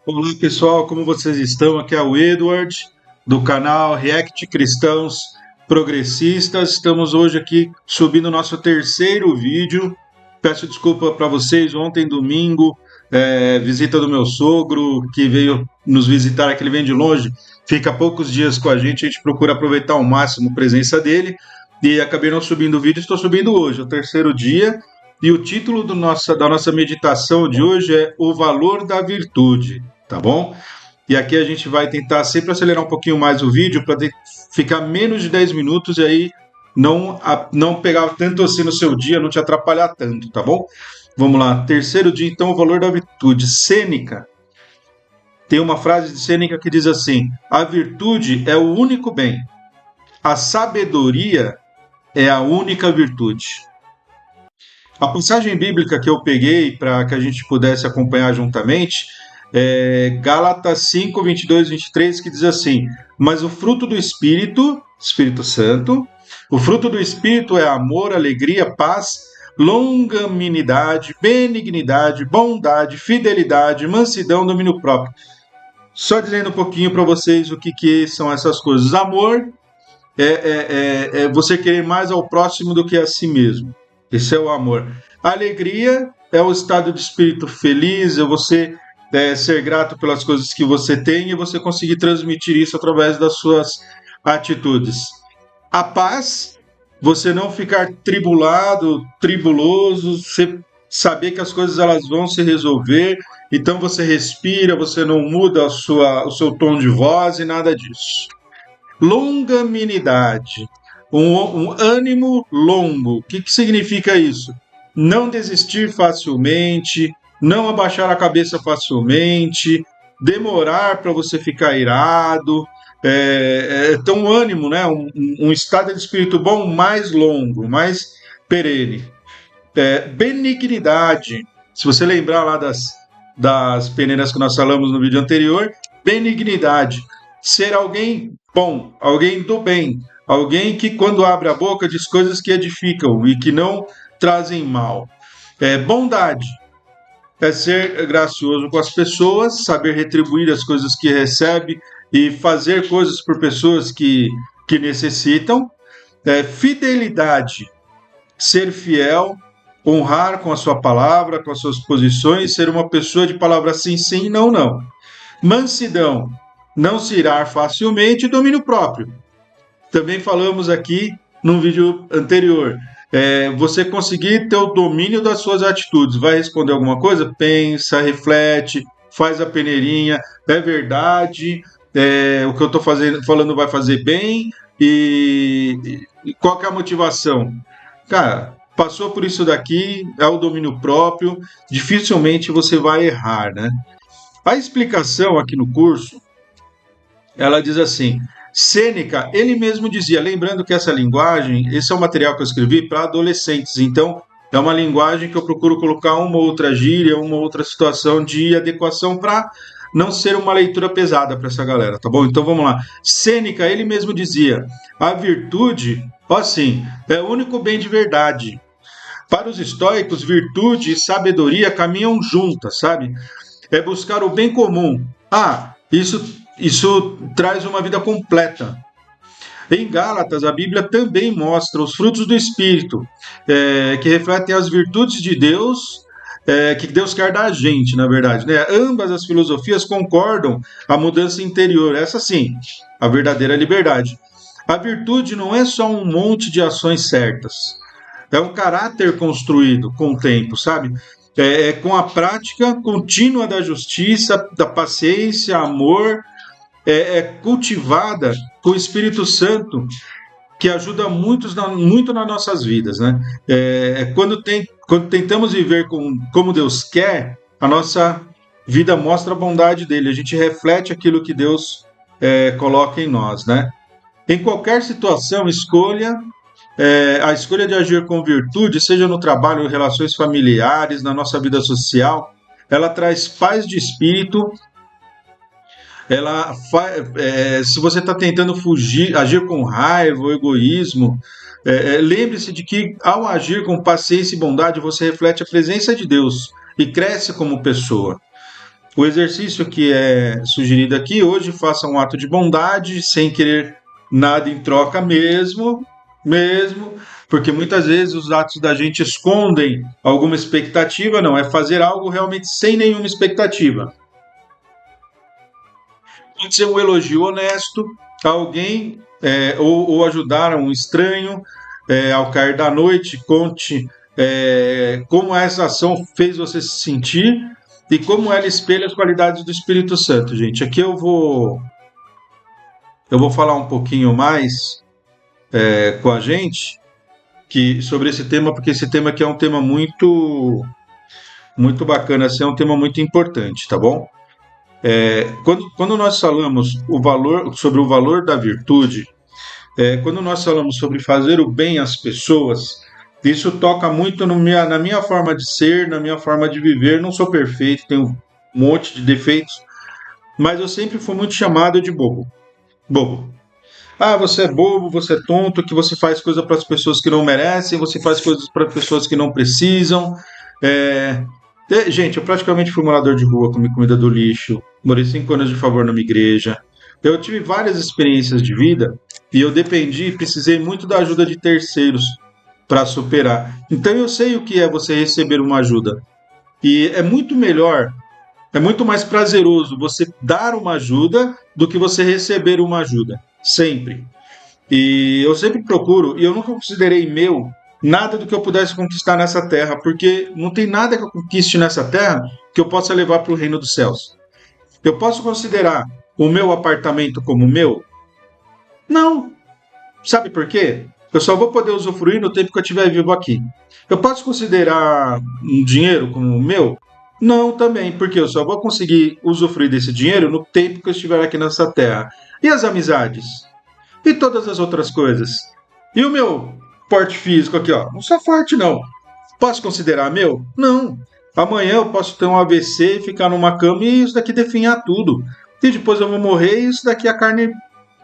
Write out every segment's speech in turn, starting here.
Olá pessoal, como vocês estão? Aqui é o Edward, do canal React Cristãos Progressistas. Estamos hoje aqui subindo o nosso terceiro vídeo. Peço desculpa para vocês, ontem domingo, visita do meu sogro, que veio nos visitar, que ele vem de longe, fica poucos dias com a gente procura aproveitar ao máximo a presença dele, e acabei não subindo o vídeo, estou subindo hoje, o terceiro dia. E o título da nossa meditação de hoje é O Valor da Virtude, tá bom? E aqui a gente vai tentar sempre acelerar um pouquinho mais o vídeo para ficar menos de 10 minutos e aí não pegar tanto assim no seu dia, não te atrapalhar tanto, tá bom? Vamos lá, terceiro dia, então, o valor da virtude. Sêneca, tem uma frase de Sêneca que diz assim: a virtude é o único bem, a sabedoria é a única virtude. A passagem bíblica que eu peguei para que a gente pudesse acompanhar juntamente é Gálatas 5, 22, 23, que diz assim: mas o fruto do Espírito, Espírito Santo, o fruto do Espírito é amor, alegria, paz, longanimidade, benignidade, bondade, fidelidade, mansidão, domínio próprio. Só dizendo um pouquinho para vocês o que são essas coisas. Amor é você querer mais ao próximo do que a si mesmo. Esse é o amor. A alegria é o estado de espírito feliz, é você ser grato pelas coisas que você tem e você conseguir transmitir isso através das suas atitudes. A paz, você não ficar tribulado, tribuloso, você saber que as coisas elas vão se resolver, então você respira, você não muda o seu tom de voz e nada disso. Longanimidade, um ânimo longo. O que significa isso? Não desistir facilmente, não abaixar a cabeça facilmente, demorar para você ficar irado. Então, um ânimo, né? Um estado de espírito bom mais longo, mais perene. Benignidade. Se você lembrar lá das peneiras que nós falamos no vídeo anterior, benignidade. Ser alguém bom, alguém do bem, alguém que quando abre a boca diz coisas que edificam e que não trazem mal. Bondade é ser gracioso com as pessoas, saber retribuir as coisas que recebe e fazer coisas por pessoas que necessitam. Fidelidade, ser fiel, honrar com a sua palavra, com as suas posições, ser uma pessoa de palavra sim, sim, não, não. Mansidão, não se irar facilmente, e domínio próprio. Também falamos aqui num vídeo anterior. Você conseguir ter o domínio das suas atitudes. Vai responder alguma coisa? Pensa, reflete, faz a peneirinha. É verdade, o que eu estou falando vai fazer bem? E qual que é a motivação? Cara, passou por isso daqui, é o domínio próprio, dificilmente você vai errar, né? A explicação aqui no curso, ela diz assim: Sêneca, ele mesmo dizia, lembrando que essa linguagem, esse é um material que eu escrevi para adolescentes, então é uma linguagem que eu procuro colocar uma outra gíria, uma outra situação de adequação para não ser uma leitura pesada para essa galera, tá bom? Então vamos lá. Sêneca, ele mesmo dizia, a virtude, assim, é o único bem de verdade. Para os estoicos, virtude e sabedoria caminham juntas, sabe? É buscar o bem comum. Isso traz uma vida completa. Em Gálatas, a Bíblia também mostra os frutos do Espírito, que refletem as virtudes de Deus, que Deus quer da gente, na verdade. Né? Ambas as filosofias concordam a mudança interior. Essa sim, a verdadeira liberdade. A virtude não é só um monte de ações certas. É um caráter construído com o tempo, sabe? Com a prática contínua da justiça, da paciência, amor, cultivada com o Espírito Santo, que ajuda muito nas nossas vidas, né? Quando tentamos viver como Deus quer, a nossa vida mostra a bondade dele, a gente reflete aquilo que Deus coloca em nós, né? Em qualquer situação, a escolha de agir com virtude, seja no trabalho, em relações familiares, na nossa vida social, ela traz paz de espírito. Se você está tentando agir com raiva ou egoísmo, lembre-se de que ao agir com paciência e bondade, você reflete a presença de Deus e cresce como pessoa. O exercício que é sugerido aqui, hoje faça um ato de bondade, sem querer nada em troca mesmo, porque muitas vezes os atos da gente escondem alguma expectativa, não, é fazer algo realmente sem nenhuma expectativa. Pode ser um elogio honesto a alguém, ou ajudar um estranho ao cair da noite, conte como essa ação fez você se sentir e como ela espelha as qualidades do Espírito Santo, gente. Aqui eu vou falar um pouquinho mais com a gente sobre esse tema, porque esse tema aqui é um tema muito, muito bacana, assim, é um tema muito importante, tá bom? Quando nós falamos sobre o valor da virtude, quando nós falamos sobre fazer o bem às pessoas, isso toca muito na minha forma de ser, na minha forma de viver. Não sou perfeito, tenho um monte de defeitos, mas eu sempre fui muito chamado de bobo. Bobo. Ah, você é bobo, você é tonto, que você faz coisa para as pessoas que não merecem, você faz coisas para pessoas que não precisam. Gente, eu praticamente fui morador de rua, comi comida do lixo, morei 5 anos de favor numa igreja. Eu tive várias experiências de vida e eu precisei muito da ajuda de terceiros para superar. Então eu sei o que é você receber uma ajuda. E é muito melhor, é muito mais prazeroso você dar uma ajuda do que você receber uma ajuda. Sempre. E eu sempre procuro, e eu nunca considerei meu nada do que eu pudesse conquistar nessa terra, porque não tem nada que eu conquiste nessa terra que eu possa levar para o reino dos céus. Eu posso considerar o meu apartamento como meu? Não. Sabe por quê? Eu só vou poder usufruir no tempo que eu estiver vivo aqui. Eu posso considerar um dinheiro como meu? Não, também, porque eu só vou conseguir usufruir desse dinheiro no tempo que eu estiver aqui nessa terra. E as amizades? E todas as outras coisas? E o meu porte físico aqui, ó? Não sou forte, não. Posso considerar meu? Não. Amanhã eu posso ter um AVC e ficar numa cama e isso daqui definhar tudo. E depois eu vou morrer e isso daqui a carne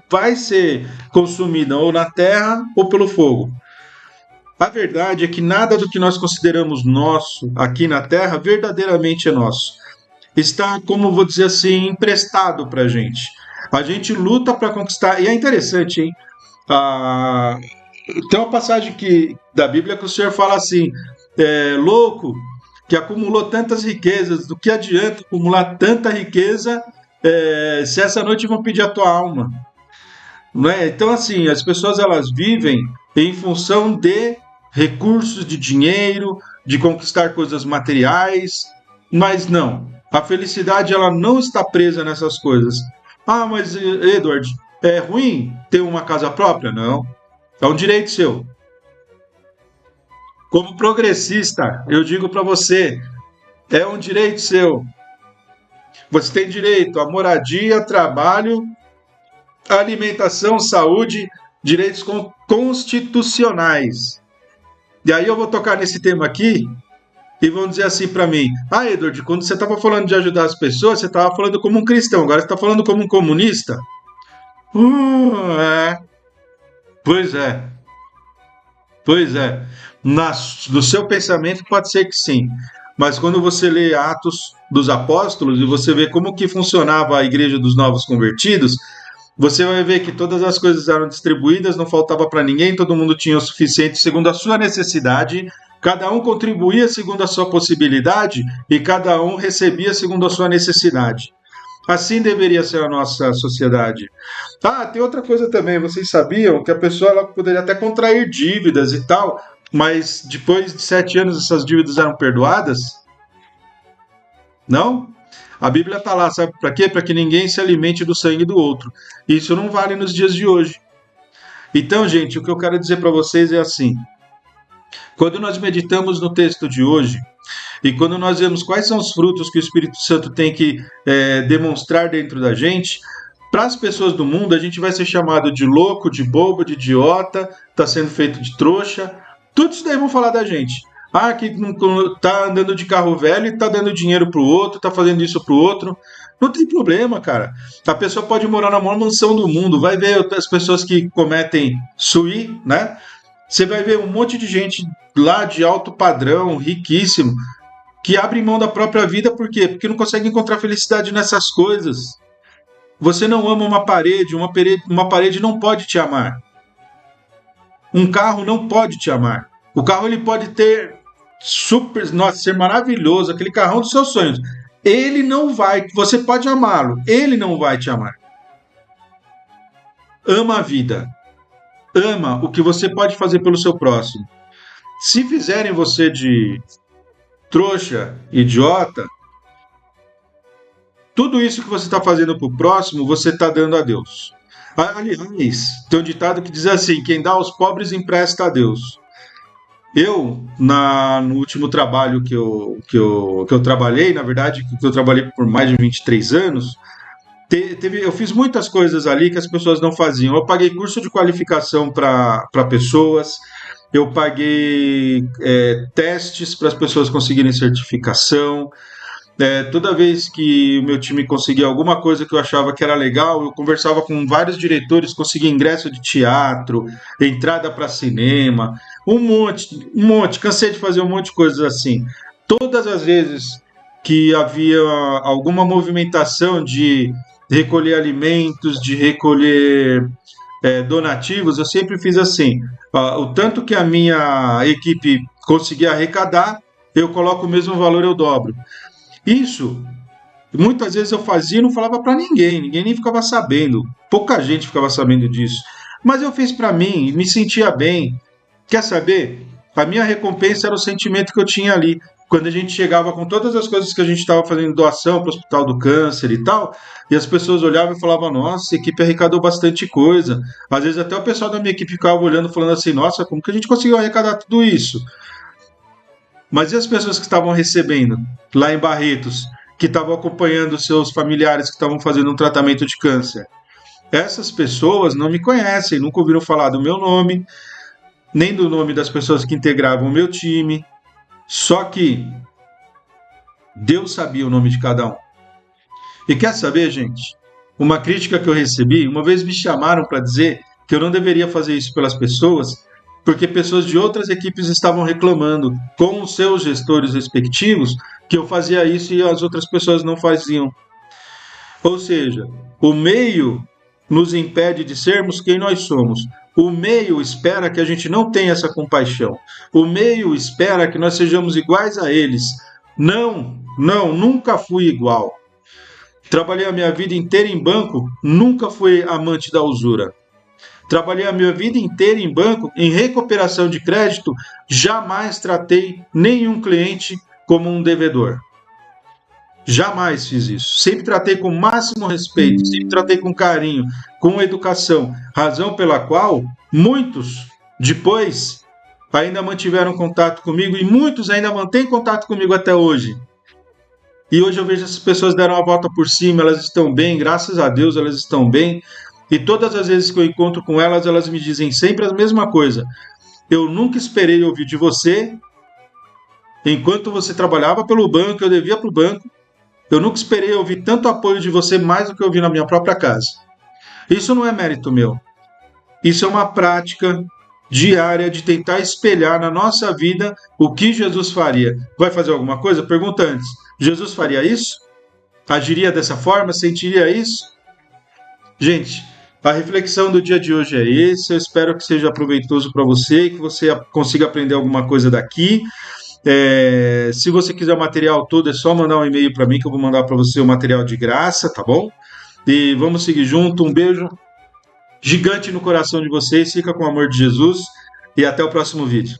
vai ser consumida ou na terra ou pelo fogo. A verdade é que nada do que nós consideramos nosso aqui na terra verdadeiramente é nosso. Está, como vou dizer assim, emprestado para a gente. A gente luta para conquistar. E é interessante, hein? Tem uma passagem da Bíblia que o Senhor fala assim: louco que acumulou tantas riquezas, do que adianta acumular tanta riqueza se essa noite vão pedir a tua alma? Não é? Então, assim, as pessoas elas vivem em função de recursos, de dinheiro, de conquistar coisas materiais, mas não. A felicidade ela não está presa nessas coisas. Ah, mas Edward, é ruim ter uma casa própria? Não. É um direito seu. Como progressista, eu digo para você, é um direito seu. Você tem direito a moradia, trabalho, alimentação, saúde, direitos constitucionais. E aí eu vou tocar nesse tema aqui e vão dizer assim para mim: ah, Edward, quando você estava falando de ajudar as pessoas, você estava falando como um cristão, agora você está falando como um comunista? É. Pois é. Pois é. No seu pensamento pode ser que sim. Mas quando você lê Atos dos Apóstolos e você vê como que funcionava a igreja dos novos convertidos, você vai ver que todas as coisas eram distribuídas, não faltava para ninguém, todo mundo tinha o suficiente segundo a sua necessidade, cada um contribuía segundo a sua possibilidade e cada um recebia segundo a sua necessidade. Assim deveria ser a nossa sociedade. Ah, tem outra coisa também, vocês sabiam que a pessoa ela poderia até contrair dívidas e tal, mas depois de 7 anos essas dívidas eram perdoadas? Não? A Bíblia está lá, sabe para quê? Para que ninguém se alimente do sangue do outro. Isso não vale nos dias de hoje. Então, gente, o que eu quero dizer para vocês é assim: quando nós meditamos no texto de hoje, e quando nós vemos quais são os frutos que o Espírito Santo tem que demonstrar dentro da gente, para as pessoas do mundo, a gente vai ser chamado de louco, de bobo, de idiota, está sendo feito de trouxa. Tudo isso daí vão falar da gente. Ah, que tá andando de carro velho e tá dando dinheiro pro outro, tá fazendo isso pro outro. Não tem problema, cara. A pessoa pode morar na maior mansão do mundo. Vai ver as pessoas que cometem SUI, né? Você vai ver um monte de gente lá de alto padrão, riquíssimo, que abrem mão da própria vida, por quê? Porque não conseguem encontrar felicidade nessas coisas. Você não ama uma parede não pode te amar. Um carro não pode te amar. O carro ele pode ter ser maravilhoso, aquele carrão dos seus sonhos. Ele não vai, você pode amá-lo, ele não vai te amar. Ama a vida. Ama o que você pode fazer pelo seu próximo. Se fizerem você de trouxa, idiota, tudo isso que você está fazendo para o próximo, você está dando a Deus. Aliás, tem um ditado que diz assim: quem dá aos pobres empresta a Deus. No último trabalho que eu trabalhei, na verdade, que eu trabalhei por mais de 23 anos, eu fiz muitas coisas ali que as pessoas não faziam. Eu paguei curso de qualificação para pessoas, eu paguei testes para as pessoas conseguirem certificação. Toda vez que o meu time conseguia alguma coisa que eu achava que era legal, eu conversava com vários diretores, conseguia ingresso de teatro, entrada para cinema, um monte, cansei de fazer um monte de coisas assim. Todas as vezes que havia alguma movimentação de recolher alimentos, de recolher donativos, eu sempre fiz assim: o tanto que a minha equipe conseguia arrecadar, eu coloco o mesmo valor, eu dobro. Isso, muitas vezes eu fazia e não falava para ninguém nem ficava sabendo, pouca gente ficava sabendo disso. Mas eu fiz para mim, me sentia bem. Quer saber? A minha recompensa era o sentimento que eu tinha ali. Quando a gente chegava com todas as coisas que a gente estava fazendo doação para o Hospital do Câncer e tal, e as pessoas olhavam e falavam: nossa, a equipe arrecadou bastante coisa. Às vezes até o pessoal da minha equipe ficava olhando, falando assim: nossa, como que a gente conseguiu arrecadar tudo isso? Mas e as pessoas que estavam recebendo lá em Barretos, que estavam acompanhando seus familiares que estavam fazendo um tratamento de câncer? Essas pessoas não me conhecem, nunca ouviram falar do meu nome, nem do nome das pessoas que integravam o meu time. Só que Deus sabia o nome de cada um. E quer saber, gente? Uma crítica que eu recebi, uma vez me chamaram para dizer que eu não deveria fazer isso pelas pessoas, porque pessoas de outras equipes estavam reclamando com os seus gestores respectivos que eu fazia isso e as outras pessoas não faziam. Ou seja, o meio nos impede de sermos quem nós somos. O meio espera que a gente não tenha essa compaixão. O meio espera que nós sejamos iguais a eles. Não, nunca fui igual. Trabalhei a minha vida inteira em banco, nunca fui amante da usura. Trabalhei a minha vida inteira em banco, em recuperação de crédito, jamais tratei nenhum cliente como um devedor. Jamais fiz isso. Sempre tratei com o máximo respeito, sempre tratei com carinho, com educação. Razão pela qual muitos, depois, ainda mantiveram contato comigo e muitos ainda mantêm contato comigo até hoje. E hoje eu vejo essas pessoas deram a volta por cima, elas estão bem, graças a Deus elas estão bem. E todas as vezes que eu encontro com elas, elas me dizem sempre a mesma coisa: eu nunca esperei ouvir de você, enquanto você trabalhava pelo banco, eu devia para o banco, eu nunca esperei ouvir tanto apoio de você mais do que eu ouvi na minha própria casa. Isso não é mérito meu. Isso é uma prática diária de tentar espelhar na nossa vida o que Jesus faria. Vai fazer alguma coisa? Pergunta antes: Jesus faria isso? Agiria dessa forma? Sentiria isso? Gente, a reflexão do dia de hoje é esse. Eu espero que seja proveitoso para você e que você consiga aprender alguma coisa daqui. Se você quiser o material todo, é só mandar um e-mail para mim que eu vou mandar para você o material de graça, tá bom? E vamos seguir junto. Um beijo gigante no coração de vocês. Fica com o amor de Jesus e até o próximo vídeo.